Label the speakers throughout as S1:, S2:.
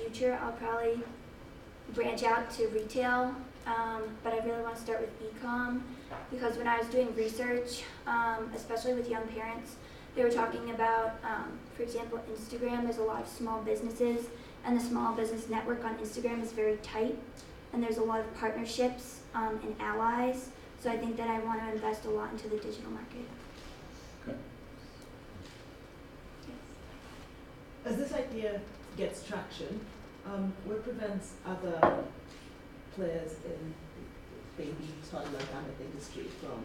S1: future, I'll probably branch out to retail, but I really want to start with e-com because when I was doing research, especially with young parents, they were talking about, for example, Instagram. There's a lot of small businesses, and the small business network on Instagram is very tight, and there's a lot of partnerships and allies. So I think that I want to invest a lot into the digital market.
S2: Okay.
S1: Yes.
S3: As this idea gets traction, what prevents other players in the starting organic industry from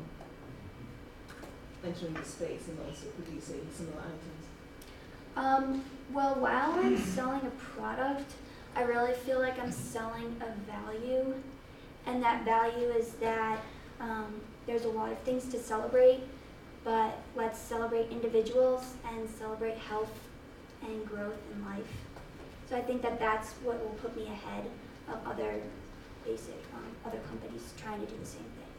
S3: entering the space and also producing similar items?
S1: Well, while I'm selling a product, I really feel like I'm selling a value, and that value is that there's a lot of things to celebrate, but let's celebrate individuals and celebrate health and growth in life. So I think that that's what will put me ahead of other other companies trying to do the same thing.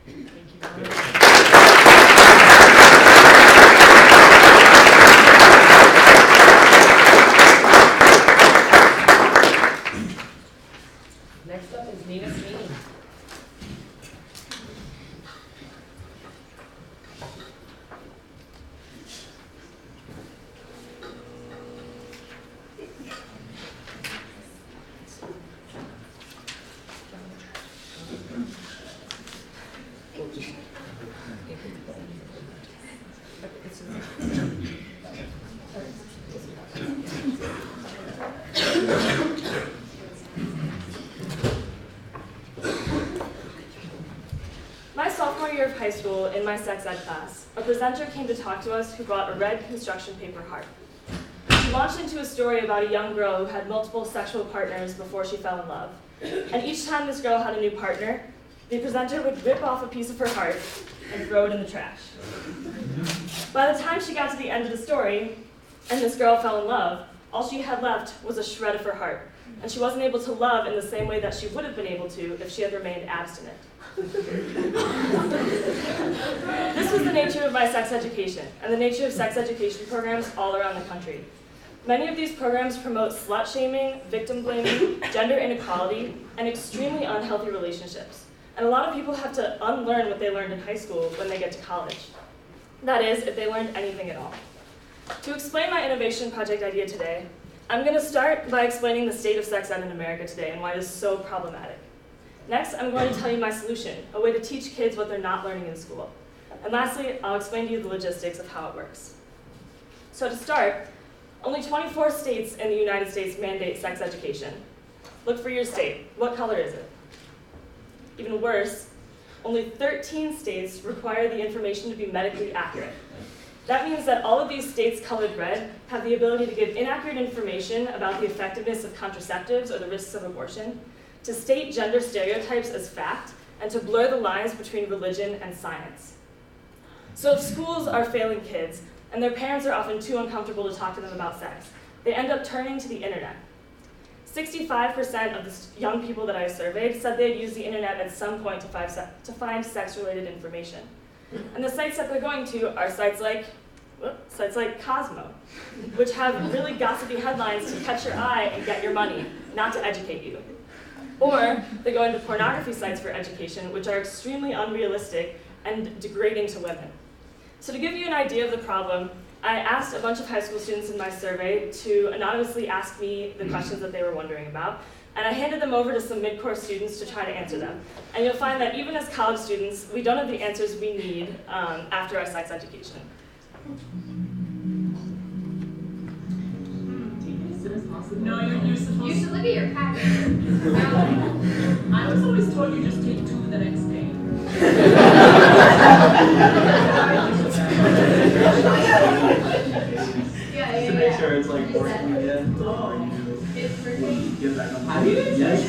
S4: Thank you very much. Next up is Nina Sweeney.
S5: My sophomore year of high school, in my sex ed class, a presenter came to talk to us who brought a red construction paper heart. She launched into a story about a young girl who had multiple sexual partners before she fell in love. And each time this girl had a new partner, the presenter would rip off a piece of her heart and throw it in the trash. By the time she got to the end of the story, and this girl fell in love, all she had left was a shred of her heart, and she wasn't able to love in the same way that she would have been able to if she had remained abstinent. This was the nature of my sex education, and the nature of sex education programs all around the country. Many of these programs promote slut-shaming, victim-blaming, gender inequality, and extremely unhealthy relationships. And a lot of people have to unlearn what they learned in high school when they get to college. That is, if they learned anything at all. To explain my innovation project idea today, I'm going to start by explaining the state of sex ed in America today and why it is so problematic. Next, I'm going to tell you my solution, a way to teach kids what they're not learning in school. And lastly, I'll explain to you the logistics of how it works. So to start, only 24 states in the United States mandate sex education. Look for your state. What color is it? Even worse, only 13 states require the information to be medically accurate. That means that all of these states colored red have the ability to give inaccurate information about the effectiveness of contraceptives or the risks of abortion, to state gender stereotypes as fact, and to blur the lines between religion and science. So if schools are failing kids, and their parents are often too uncomfortable to talk to them about sex, they end up turning to the internet. 65% of the young people that I surveyed said they'd use the internet at some point to find sex-related information. And the sites that they're going to are sites like Cosmo, which have really gossipy headlines to catch your eye and get your money, not to educate you. Or they go into pornography sites for education, which are extremely unrealistic and degrading to women. So to give you an idea of the problem, I asked a bunch of high school students in my survey to anonymously ask me the questions that they were wondering about, and I handed them over to some MiddCORE students to try to answer them. And you'll find that even as college students, we don't have the answers we need after our sex education.
S4: No, you're supposed to.
S6: You should look at your packet.
S4: I was always told you just take 2 the next day.
S6: Yeah.
S2: To make sure it's like working again.
S6: It's
S2: When
S6: working.
S2: you get back on the
S4: Have you?
S2: Yes.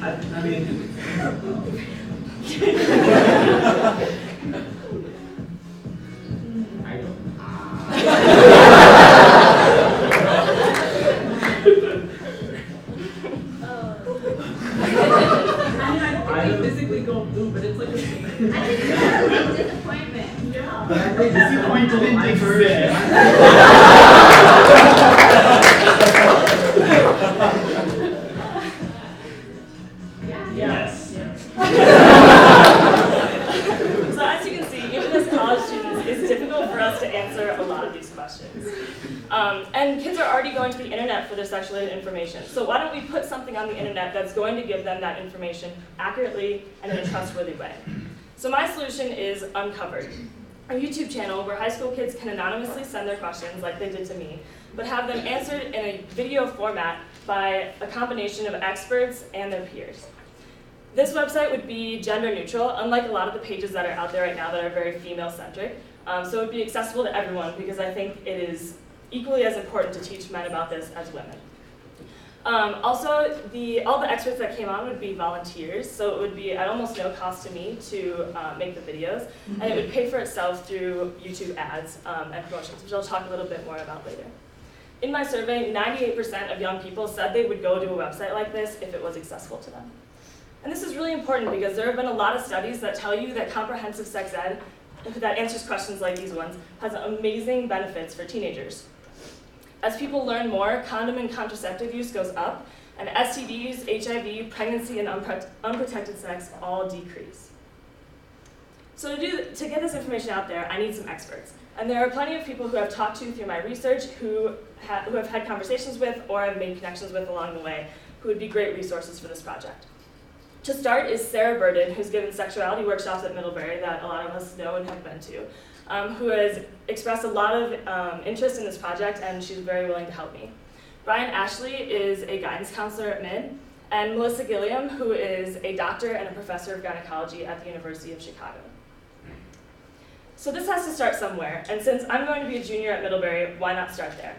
S2: I mean,
S4: I don't. I physically go blue, but it's like a
S6: I think it's a big disappointment.
S4: yeah.
S2: but I think Easy point didn't exist. Yes.
S5: So as you can see, even as college students, it's difficult for us to answer a lot of these questions. And kids are already going to the internet for their sexual information. So why don't we put something on the internet that's going to give them that information accurately and in a trustworthy way? So my solution is Uncovered, a YouTube channel where high school kids can anonymously send their questions like they did to me, but have them answered in a video format by a combination of experts and their peers. This website would be gender neutral, unlike a lot of the pages that are out there right now that are very female-centric. So it would be accessible to everyone because I think it is equally as important to teach men about this as women. Also, all the experts that came on would be volunteers, so it would be at almost no cost to me to make the videos, and it would pay for itself through YouTube ads and promotions, which I'll talk a little bit more about later. In my survey, 98% of young people said they would go to a website like this if it was accessible to them. And this is really important because there have been a lot of studies that tell you that comprehensive sex ed that answers questions like these ones has amazing benefits for teenagers. As people learn more, condom and contraceptive use goes up, and STDs, HIV, pregnancy, and unprotected sex all decrease. So to get this information out there, I need some experts. And there are plenty of people who I've talked to through my research who have had conversations with or I've made connections with along the way who would be great resources for this project. To start is Sarah Burden, who's given sexuality workshops at Middlebury that a lot of us know and have been to, who has expressed a lot of interest in this project, and she's very willing to help me. Brian Ashley is a guidance counselor at Mid, and Melissa Gilliam, who is a doctor and a professor of gynecology at the University of Chicago. So this has to start somewhere, and since I'm going to be a junior at Middlebury, why not start there?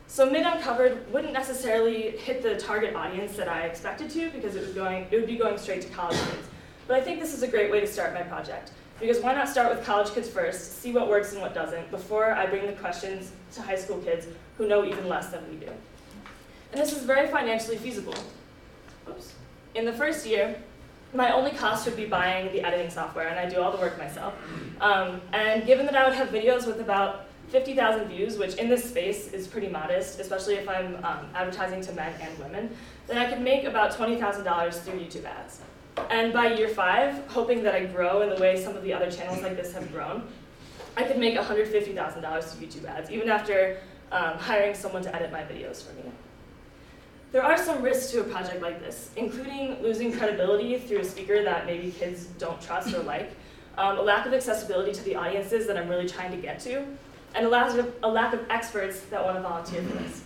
S5: So Mid Uncovered wouldn't necessarily hit the target audience that I expected to because it would be going straight to college kids. But I think this is a great way to start my project. Because why not start with college kids first, see what works and what doesn't, before I bring the questions to high school kids who know even less than we do. And this is very financially feasible. Oops. In the first year, my only cost would be buying the editing software, and I do all the work myself. And given that I would have videos with about 50,000 views, which in this space is pretty modest, especially if I'm advertising to men and women, then I could make about $20,000 through YouTube ads. And by year 5, hoping that I grow in the way some of the other channels like this have grown, I could make $150,000 through YouTube ads, even after hiring someone to edit my videos for me. There are some risks to a project like this, including losing credibility through a speaker that maybe kids don't trust or like, a lack of accessibility to the audiences that I'm really trying to get to, and a lack of experts that want to volunteer for this.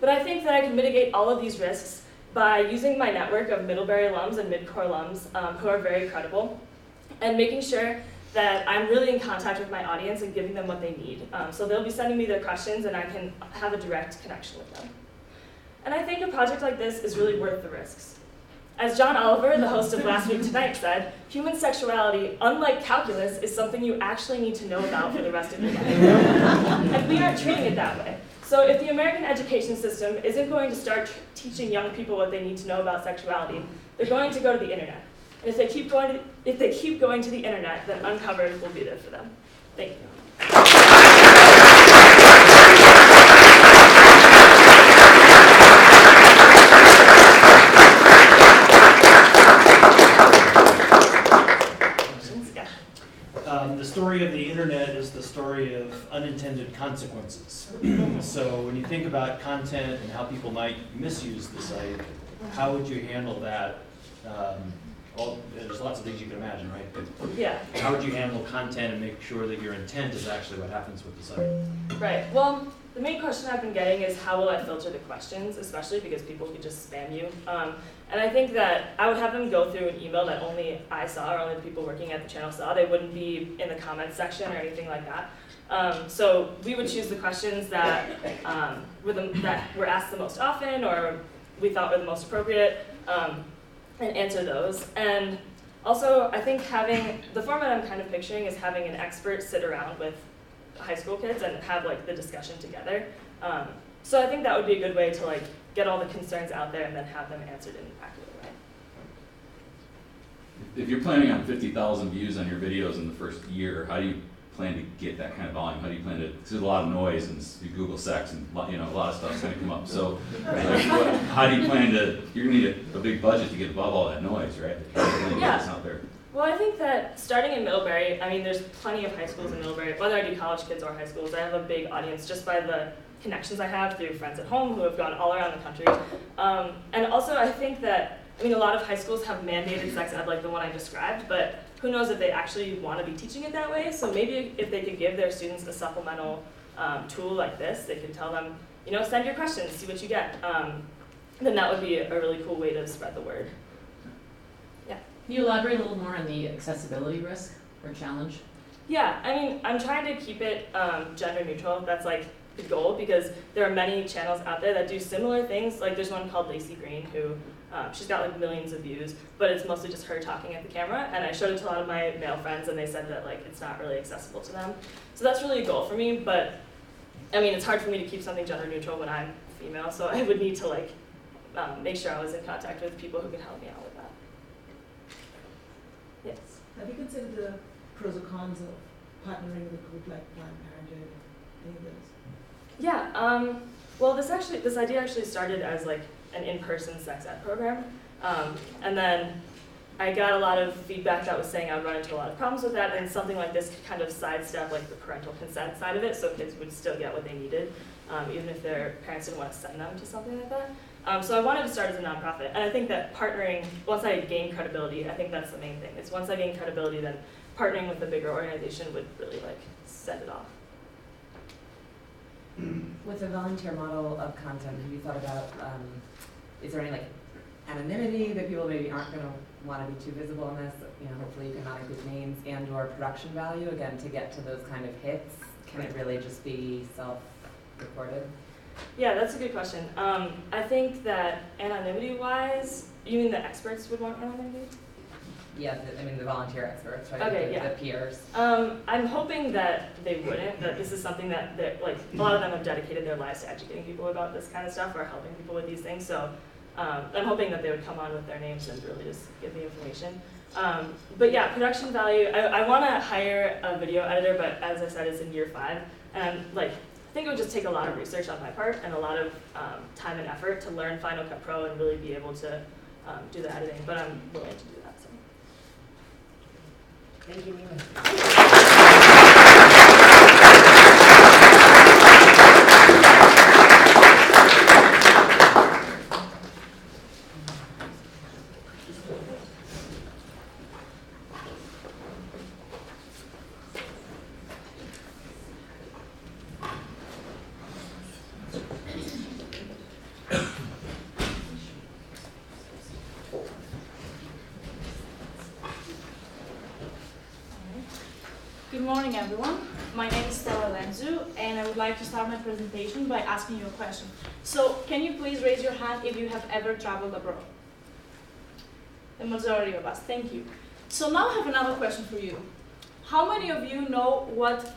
S5: But I think that I can mitigate all of these risks by using my network of Middlebury alums and MiddCORE alums who are very credible, and making sure that I'm really in contact with my audience and giving them what they need. So they'll be sending me their questions and I can have a direct connection with them. And I think a project like this is really worth the risks. As John Oliver, the host of Last Week Tonight, said, human sexuality, unlike calculus, is something you actually need to know about for the rest of your life. And we aren't treating it that way. So if the American education system isn't going to start teaching young people what they need to know about sexuality, they're going to go to the internet. And if they keep going to the internet, then Uncovered will be there for them. Thank you.
S7: The story of the internet is the story of unintended consequences. So when you think about content and how people might misuse the site, how would you handle that? There's lots of things you can imagine, right? But
S5: yeah.
S7: How would you handle content and make sure that your intent is actually what happens with the site?
S5: Right. Well, the main question I've been getting is how will I filter the questions, especially because people could just spam you. And I think that I would have them go through an email that only I saw or only the people working at the channel saw. They wouldn't be in the comments section or anything like that. So we would choose the questions that, were asked the most often or we thought were the most appropriate and answer those. And also, I think having, the format I'm kind of picturing is having an expert sit around with high school kids and have like the discussion together. So I think that would be a good way to like get all the concerns out there and then have them answered in an accurate way.
S8: If you're planning on 50,000 views on your videos in the first year, how do plan to get that kind of volume? How do you plan to, because there's a lot of noise and you Google sex and, you know, a lot of stuff's gonna come up. So, how do you plan to, you're gonna need a big budget to get above all that noise, right? That's out there.
S5: Well, I think that starting in Middlebury, I mean, there's plenty of high schools in Middlebury, whether I do college kids or high schools. I have a big audience just by the connections I have through friends at home who have gone all around the country. And also, I think that, I mean, a lot of high schools have mandated sex ed like the one I described, but who knows if they actually want to be teaching it that way. So maybe if they could give their students a supplemental tool like this, they could tell them, you know, send your questions, see what you get. Then that would be a really cool way to spread the word. Yeah.
S4: Can you elaborate a little more on the accessibility risk or challenge?
S5: Yeah, I mean, I'm trying to keep it gender neutral. That's like the goal, because there are many channels out there that do similar things. Like there's one called Lacey Green who, she's got like millions of views, but it's mostly just her talking at the camera. And I showed it to a lot of my male friends and they said that like it's not really accessible to them. So that's really a goal for me, but I mean, it's hard for me to keep something gender neutral when I'm female, so I would need to like make sure I was in contact with people who could help me out with that. Yes.
S3: Have you considered the pros or cons of partnering with a group like Planned Parenthood, any of those?
S5: Yeah, well this idea actually started as like an in-person sex ed program. And then I got a lot of feedback that was saying I would run into a lot of problems with that, and something like this could kind of sidestep like the parental consent side of it, so kids would still get what they needed, even if their parents didn't want to send them to something like that. So I wanted to start as a nonprofit, and I think that partnering, once I gain credibility, I think that's the main thing. It's once I gain credibility, then partnering with a bigger organization would really like set it off.
S9: With the volunteer model of content, have you thought about, is there any like anonymity that people maybe aren't going to want to be too visible in this? You know, hopefully you can not include names and or production value, again, to get to those kind of hits. Can it really just be self-reported?
S5: Yeah, that's a good question. I think that anonymity-wise, you mean the experts would want anonymity?
S9: Yeah, I mean the volunteer experts, right?
S5: Okay,
S9: the peers.
S5: I'm hoping that they wouldn't, that this is something that like a lot of them have dedicated their lives to educating people about this kind of stuff or helping people with these things. So I'm hoping that they would come on with their names and really just give the information. But yeah, production value, I want to hire a video editor, but as I said, it's in year 5. And like, I think it would just take a lot of research on my part and a lot of time and effort to learn Final Cut Pro and really be able to do the editing, but I'm willing to do that. So.
S9: Thank you, Mima.
S10: Good morning, everyone. My name is Stella Lenzu, and I would like to start my presentation by asking you a question. So, can you please raise your hand if you have ever traveled abroad? The majority of us, thank you. So now I have another question for you. How many of you know what